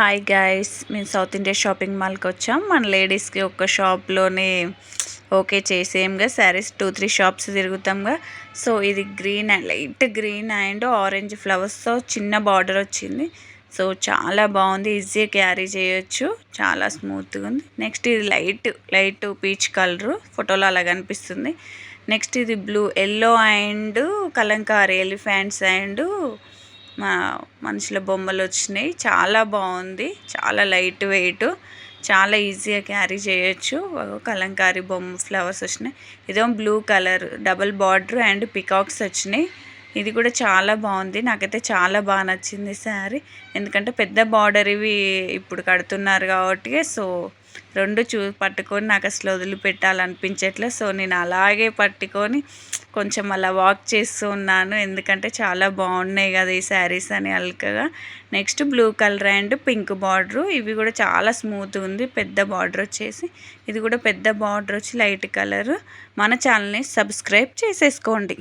Hi guys, మేము south India shopping మాల్కి వచ్చాం. మన లేడీస్కి ఒక షాప్లోనే ఓకే చేసేయంగా శారీస్ 2-3 షాప్స్ తిరుగుతాంగా. సో ఇది green and light green and orange ఫ్లవర్స్తో చిన్న బార్డర్ వచ్చింది. సో చాలా బాగుంది, ఈజీగా క్యారీ చేయొచ్చు, చాలా స్మూత్గా ఉంది. నెక్స్ట్ ఇది లైట్ పీచ్ కలరు, ఫోటోలో అలా కనిపిస్తుంది. నెక్స్ట్ ఇది blue yellow and Kalamkari elephants and మనుషుల బొమ్మలు వచ్చినాయి. చాలా బాగుంది, చాలా లైట్ వెయిట్, చాలా ఈజీగా క్యారీ చేయొచ్చు. కలంకారీ బొమ్మ ఫ్లవర్స్ వచ్చినాయి. ఇదేమో blue colour double border and peacocks వచ్చినాయి. ఇది కూడా చాలా బాగుంది, నాకైతే చాలా బాగా నచ్చింది శారీ. ఎందుకంటే పెద్ద బార్డర్ ఇవి ఇప్పుడు కడుతున్నారు కాబట్టి, సో రెండు పట్టుకొని నాకు అసలు వదిలిపెట్టాలనిపించట్లేదు. సో నేను అలాగే పట్టుకొని కొంచెం అలా వాక్ చేస్తూ ఉన్నాను, ఎందుకంటే చాలా బాగున్నాయి కదా ఈ శారీస్ అని అల్కగా. Next blue colour and pink border, ఇవి కూడా చాలా స్మూత్గా ఉంది. పెద్ద బార్డర్ వచ్చేసి, ఇది కూడా పెద్ద బార్డర్ వచ్చి లైట్ కలర్. మన ఛానల్ని సబ్స్క్రైబ్ చేసేసుకోండి.